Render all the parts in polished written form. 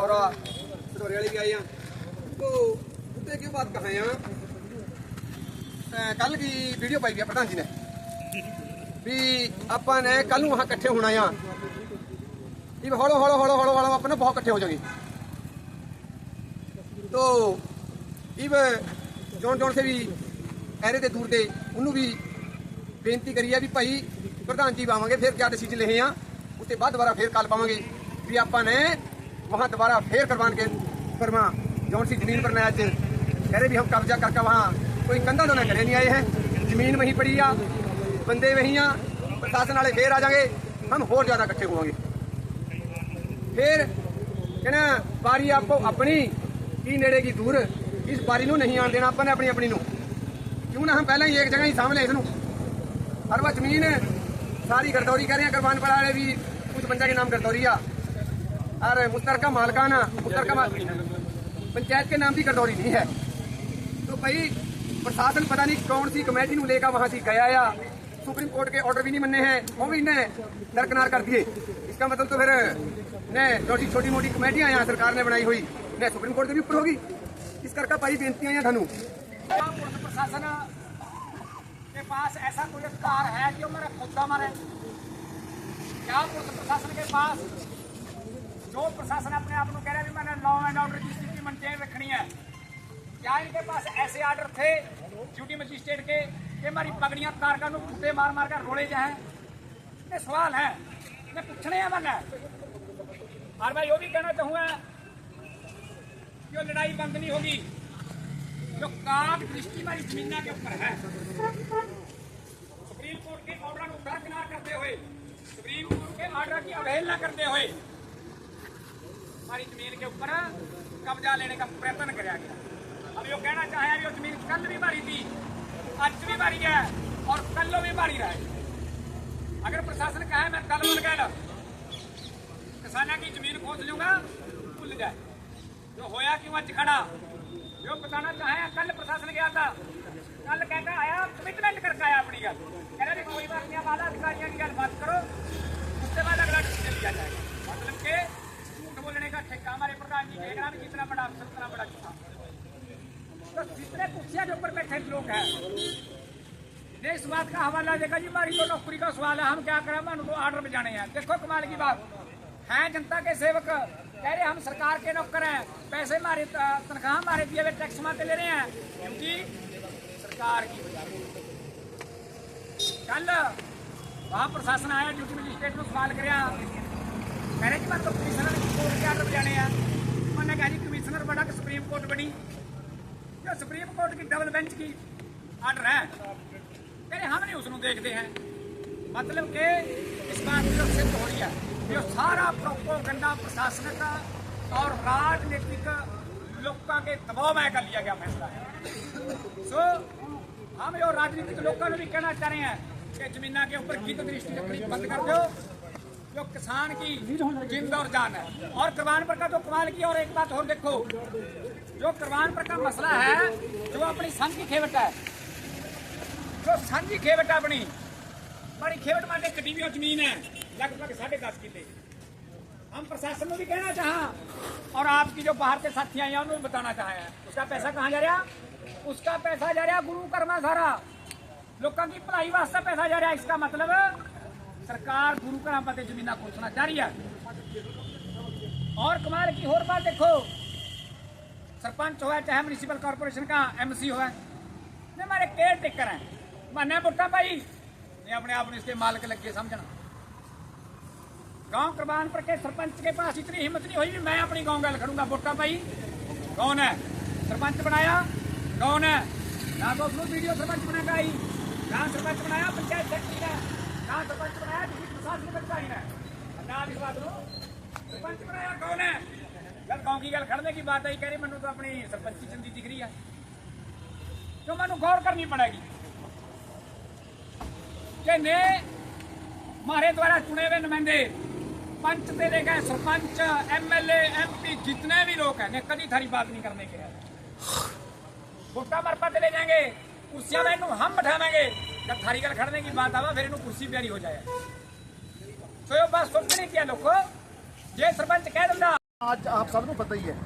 सौरा सटोरे वाले भी आए हैं। तो मुद्दे की बात कहें हैं, कल की वीडियो पाई है प्रधान जी ने भी अपन ने कल वहां इकट्ठे होना है, हौलो हौलो हौलो हौलो हौलो अपन बहुत इकट्ठे हो जाएंगे। तो इब जौन जौन से भी ऐरे ते दूर दे उन्होंने भी बेनती करी है भी भाई प्रधान जी आवांगे फिर क्या डिसीजन ले हैं, उसके बाद दोबारा फिर कल पावांगे भी अपन ने वहां दोबारा फिर करवा जौन सी जमीन पर मैं आज कह रहे भी हम कब्जा करके वहाँ कोई कंधा तो ना करे नहीं आए हैं, जमीन वहीं पड़ी आ, बंदे वहीं आ, प्रशासन वाले फिर आ जाएंगे, हम होर ज्यादा इकट्ठे होंगे। फिर कहना बारी आपको अपनी की नेड़े की दूर, इस बारी नूं नहीं आन देना अपन ने अपनी अपनी नूं, क्यों ना हम पहले ही एक जगह ही सामने इसनूं और वह जमीन सारी गरदौरी कर रहे हैं, करवान पड़ा वाले भी कुछ बंदा के नाम गरदौरी आ और मुश्तरका मालकाना पंचायत के नाम की गरदौरी नहीं है। तो भाई प्रशासन पता नहीं कौन सी कमेटी नूं लेकर वहां से गया या सुप्रीम कोर्ट के ऑर्डर भी नहीं मनने हैं, वो भी इन्हें दरकिनार कर दिए। इसका मतलब तो फिर ने जो छोटी मोटी कमेटियां यहाँ सरकार ने बनाई हुई ने सुप्रीम कोर्ट के भी ऊपर होगी। इस करके भाई बेनती है थानू प्रशासन के पास ऐसा कोई अधिकार है जो मेरा खुदा मारे? क्या पुलिस प्रशासन के पास जो प्रशासन अपने आप को कह रहा है भी मैंने लॉ एंड ऑर्डर की स्थिति मेंटेन रखनी है, क्या इनके पास ऐसे आर्डर थे ड्यूटी मजिस्ट्रेट के कि हमारी पगड़ियां कारका टूटे मार मार कर रोड़े जाए? ये सवाल है, मैं पूछने हैं मैंने। और मैं ये भी कहना चाहूंगा कि लड़ाई बंद नहीं होगी, जो काग दृष्टि हमारी जमीन के ऊपर है। सुप्रीम कोर्ट के ऑर्डर को दरकिनार करते हुए, सुप्रीम कोर्ट के ऑर्डर की अवहेलना करते हुए हमारी जमीन के ऊपर कब्जा लेने का प्रयत्न किया गया। अब यो कहना चाहे जो जमीन कल भी भारी थी, आज भी भारी है और कल भी भारी रहे। अगर प्रशासन कहे मैं कल बन गया किसानों की जमीन खोज लूंगा, भूल जाए जो होया क्यों अच खड़ा। जो बताना चाहे कल प्रशासन गया था, कल कहता आया कमिटमेंट करके आया अपनी गल, कह रहे कोई बात नहीं, आला अधिकारियों की गल बात करो, उसके बाद अगला डिसीजन लिया जाएगा। मतलब के झूठ बोलने का ठेका हमारे प्रधान जी कहेगा भी जितना बड़ा अफसर उतना बड़ा झूठा। तो जितने कुर्सियां के ऊपर बैठे लोग हैं ने इस बात का हवाला देगा जी हमारी तो नौकरी का सवाल है, हम क्या करें, हम उनको ऑर्डर बजाने हैं। देखो कमाल की बात है, जनता के सेवक कह रहे हम सरकार के नौकर हैं, पैसे हमारे तनख्वाह हमारे दिए हुए टैक्स माते ले रहे हैं, क्योंकि सरकार की कल वहां प्रशासन आया ड्यूटी मजिस्ट्रेट को सवाल कर कह रहे जी मैं तो कमिश्नर कोर्ट के ऑर्डर बजाने हैं। उन्होंने कहा जी कमिश्नर बना कि सुप्रीम कोर्ट बनी, जो सुप्रीम कोर्ट की डबल बेंच की ऑर्डर है, कह रहे हम नहीं उसको देखते हैं। मतलब कि इस बात की सिद्ध हो रही है जो सारा प्रोपोगंडा प्रशासनिक और राजनीतिक लोगों के दबाव में कर लिया गया फैसला है। सो हम जो राजनीतिक लोगों को भी कहना चाह रहे हैं कि जमीन के ऊपर गीत दृष्टि रखनी बंद कर दो, जो किसान की जिंद और जान है। और करवानपुर का जो कमाल की, और एक बात और देखो, जो करवानपुर का मसला है, जो अपनी संघ की खेवट है, जो सांझी खेवट है अपनी बड़ी खेवट माने कटी हुई जमीन है लगभग 10.5 किले। हम प्रशासन को भी कहना चाहा और आपकी जो बाहर के साथी आए हैं उन्हें बताना चाहे उसका पैसा कहाँ जा रहा, उसका पैसा जा रहा गुरु कर्मा सारा लोगों की भलाई वास्ते पैसा जा रहा। इसका मतलब सरकार गुरु कर्म पर जमीन खोजना जा रही है। और कमाल की और बात देखो, सरपंच हुआ चाहे म्यूनिसिपल कॉर्पोरेशन का एमसी हुआ, हमारे केयर टेकर हैं, माने वोटा भाई ये अपने आप इसके मालिक लगे समझना। गांव करवानपुर के सरपंच के पास इतनी हिम्मत नहीं हुई भी मैं अपनी गांव गल खड़ूंगा, वोटा भाई कौन है सरपंच बनाया, कौन है ना तो उसको वीडियो सरपंच बना आई, ना सरपंच बनाया पंचायत सेक्रेटरी ने, ना सरपंच बनाया किसी प्रशासनिक अधिकारी ने, ना इस बात को सरपंच बनाया कौन है। जब गांव की गल खड़ने की बात आई कह रही मैंने तो अपनी सरपंच की जिंदगी दिख रही है, जो मैंने गौर करनी पड़ेगी कि ने हमारे द्वारा चुने हुए नुमाइंदे पंच से लेकर सरपंच एमएलए एमपी जितने भी लोग हैं ने कभी थारी बात नहीं करने के, वोटा मरपा ले जाएंगे कुर्सियां में हम बैठावेंगे, जब थारी गल खड़ने की बात आवा फिर कुर्सी प्यारी हो जाए। तो ये बात सोचने की लोग जे सरपंच कह दिंदा ਅੱਜ ਆਪ ਸਭ ਨੂੰ ਪਤਾ ਹੀ ਹੈ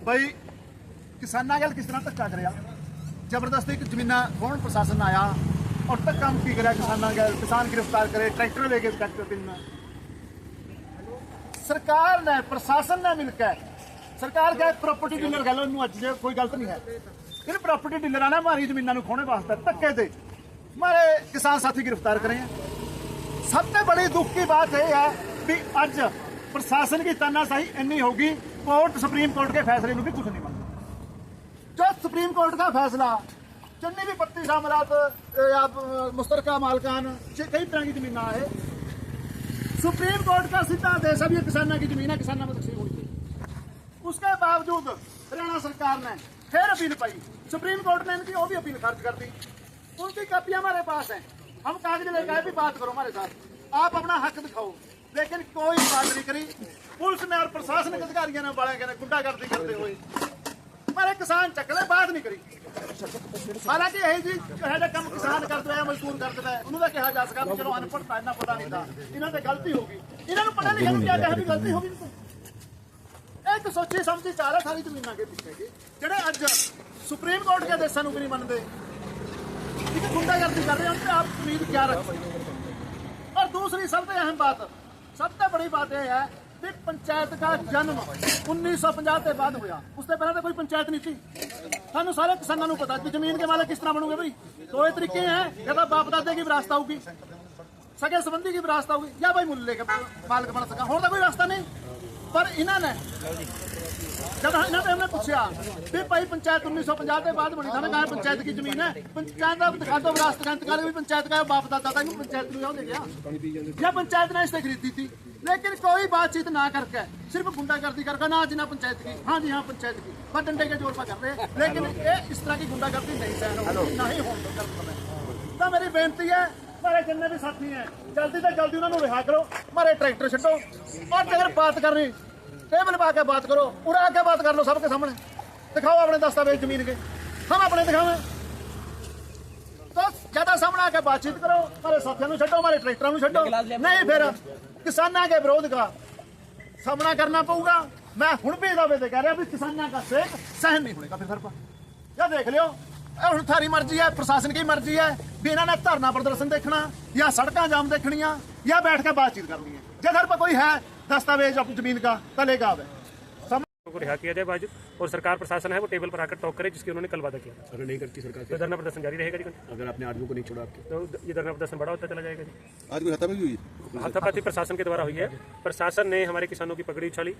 ਬਈ ਕਿਸਾਨਾਂ ਨਾਲ ਕਿਸ ਤਰ੍ਹਾਂ ਧੱਕਾ ਕਰਿਆ, ਜ਼ਬਰਦਸਤੀ ਜ਼ਮੀਨਾਂ ਖੋਹਣ ਪ੍ਰਸ਼ਾਸਨ ਆਇਆ ਔਰ ਧੱਕਾ ਮੁੱਕੀ ਕਰਿਆ ਕਿਸਾਨਾਂ ਨਾਲ, ਕਿਸਾਨ गिरफ्तार करे, ट्रैक्टर लेके ट्रैक्टर दिन सरकार ने प्रशासन ने मिलकर सरकार का प्रॉपर्टी डीलर कह लो इनू अज कोई गलत नहीं है, इन प्रॉपर्टी डीलर ने हमारी जमीनों को खोने वास्ते धक्के से हमारे किसान साथी गिरफ्तार करे हैं। सबसे बड़ी दुख की बात यह है कि अज प्रशासन की तानाशाही इन्नी होगी, कोर्ट सुप्रीम कोर्ट के फैसले में भी कुछ नहीं मानता। जो सुप्रीम कोर्ट का फैसला जितनी भी पत्ती सामरात या मुश्तरका मालकान कई तरह की जमीन है, सुप्रीम कोर्ट का सीधा आदेश है ये किसानों की जमीन है, किसानों में तकसीम हुई थी। उसके बावजूद हरियाणा सरकार ने फिर अपील पाई, सुप्रीम कोर्ट ने इनकी वो भी अपील खारिज कर दी। उनकी कापियां हमारे पास हैं, हम कागज लेकर आए भी बात करो हमारे साथ, आप अपना हक दिखाओ, लेकिन कोई बात नहीं करी। पुलिस ने और प्रशासनिक अधिकारियों ने बड़े गुंडागर्दी करते हुए हमारे किसान चकले बात नहीं करी। हालांकि यही जी कम किसान करते हैं, मजदूर करते हैं, उन्होंने कहा जा सका चलो अनपढ़ता इन्ना पता नहीं था, इन्होंने गलती होगी, इन्होंने पढ़ा लिखा क्या कहा भी गलती होगी। एक सोची समझी चाह रहा सारी जमीन के पीछे की जेडे अज सुप्रीम कोर्ट के आदेशों को नहीं मानते, गुंडागर्दी कर रहे हैं, उनसे आप उम्मीद क्या रख सकते। और दूसरी सबसे अहम बात, सबसे बड़ी बात यह है कि पंचायत का जन्म 1950 के बाद होया, उससे पहले तो कोई पंचायत नहीं थी। सानू सारे किसानों को पता कि जमीन के मालिक किस तरह बनोगे भाई, दो ही तरीके हैं, या तो बाप दादे की विरासत होगी, सगे संबंधी की विरासत होगी, या भाई मूल्य के मालिक बन सका, होने का कोई रास्ता नहीं। पर इन्होंने जब इन्होंने हमने पूछा भी भाई पंचायत 1950 के बाद बनी था, कहा पंचायत की जमीन है, पंचायत का दिखा दो विरासत का इंतकाल भी पंचायत का बाप दादा था, पंचायत को दे गया या पंचायत ने इससे खरीदी थी। लेकिन कोई बातचीत ना करके सिर्फ गुंडागर्दी करके ना जी ना पंचायत की, हाँ जी हाँ पंचायत की, बस डंडे के जोर पर कर रहे हैं। लेकिन ये इस तरह की गुंडागर्दी नहीं सहन होगी, ना ही होने कर। तो मेरी बेनती है हमारे जितने भी साथी हैं जल्दी से जल्दी उन्होंने रिहा करो, हमारे ट्रैक्टर छो, और अगर बात करनी टेबल पा के बात करो, उड़ा के बात कर लो सबके सामने, दिखाओ अपने दस्तावेज जमीन के, हम अपने दिखावे। तो ज्यादा सामने आके बातचीत करो, हमारे साथियों छो, हमारे ट्रैक्टरों छो, नहीं फिर किसानों के विरोध का सामना करना पड़ेगा। मैं हुण भी दावे से कह रहा भी किसानों का सेक सहन नहीं होगा। फिर सर क्या देख लियो, हुण थारी मर्जी है, प्रशासन की मर्जी है भी इन्होंने धरना प्रदर्शन देखना या सड़क जाम देखनिया या बैठ के बातचीत करनी है। जो घर पर कोई है दस्तावेज अपनी जमीन का तो लेगा आवे, को रिहा किया जाए बावजूद, और सरकार प्रशासन है वो टेबल पर आकर टॉक करे, जिसकी उन्होंने कल वादा किया था। अगर नहीं करती सरकार तो धरना प्रदर्शन जारी रहेगा जी, अगर आपने आदमियों को नहीं छोड़ा आपके, तो ये धरना प्रदर्शन बड़ा होता चला जाएगा जी। आज कोई हाथापाई हुई? हाथापाई प्रशासन के द्वारा हुई है, प्रशासन ने हमारे किसानों की पगड़ी उछाली,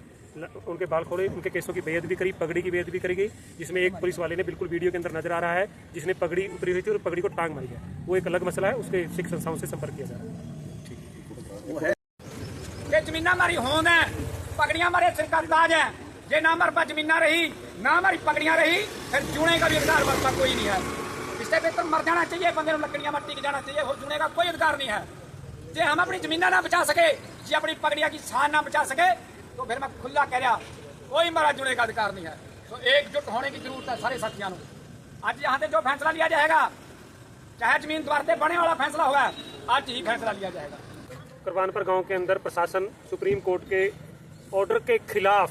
उनके बाल खोले, उनके केसों की बेइज्जती करी, पगड़ी की बेइज्जती करी गई, जिसमें एक पुलिस वाले ने बिल्कुल वीडियो के अंदर नजर आ रहा है जिसने पगड़ी उतरी हुई थी और पगड़ी को टांग मारी है, वो एक अलग मसला है, उसके सिख संस्थाओं से संपर्क किया जा रहा है। ये जमीना हमारी होंद है, पगड़ियां हमारे सिर का ताज है, जे ना हमारे पास जमीना रही ना हमारी पगड़ियां रही, फिर जूने का भी अधिकार बनता कोई नहीं है। इससे बेहतर मर जाना चाहिए, बंदे लकड़ियां मट्टी के जाना चाहिए, और जूने का कोई अधिकार नहीं है। जे हम अपनी जमीना ना बचा सके, जे अपनी पगड़ियां की शान ना बचा सके, तो फिर मैं खुला कह रहा कोई हमारा जुड़े का अधिकार नहीं है। तो एकजुट होने की जरूरत है सारे साथियों को। आज यहाँ से जो फैसला लिया जाएगा, चाहे जमीन द्वार से बने वाला फैसला होगा, आज ही फैसला लिया जाएगा। करवानपुर गांव के अंदर प्रशासन सुप्रीम कोर्ट के ऑर्डर के खिलाफ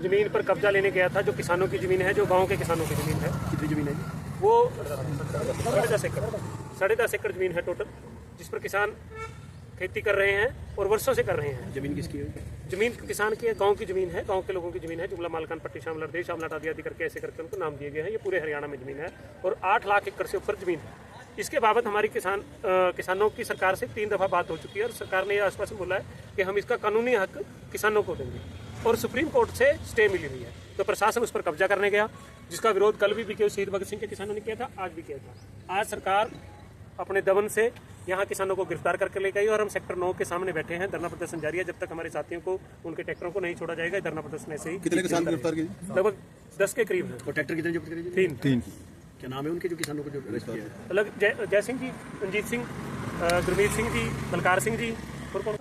जमीन पर कब्जा लेने गया था, जो किसानों की जमीन है, जो गांव के किसानों की जमीन है। कितनी जमीन है जी? वो 10.5 एकड़ जमीन है टोटल, जिस पर किसान खेती कर रहे हैं और वर्षों से कर रहे हैं। जमीन किसकी है? जमीन किसान की है, गांव की जमीन है, गांव के लोगों की जमीन है। जुमला मालकान पट्टी शामलर देश शामलाट आदि आदि करके ऐसे करके उनको नाम दिए गए हैं। ये पूरे हरियाणा में जमीन है और 8 लाख एकड़ से ऊपर जमीन है। इसके बाबत हमारी किसानों की सरकार से 3 दफा बात हो चुकी है और सरकार ने यह आश्वासन बोला है कि हम इसका कानूनी हक किसानों को देंगे, और सुप्रीम कोर्ट से स्टे मिली हुई है। तो प्रशासन उस पर कब्जा करने गया, जिसका विरोध कल भी बीके शहीद भगत सिंह के किसानों ने किया था, आज भी किया था। आज सरकार अपने दमन से यहाँ किसानों को गिरफ्तार करके ले गई और हम सेक्टर 9 के सामने बैठे हैं। धरना प्रदर्शन जारी है जब तक हमारे साथियों को, उनके ट्रैक्टरों को नहीं छोड़ा जाएगा। धरना प्रदर्शन ऐसे ही। कितने किसान गिरफ्तार किए? लगभग 10 के करीब है। और ट्रैक्टर कितने जब्त करे? 3। क्या नाम है उनके जो किसानों को जो अरेस्ट किया है? अलग जय सिंह जी, रंजीत सिंह, गुरमीत सिंह जी, बलकार सिंह जी और कौन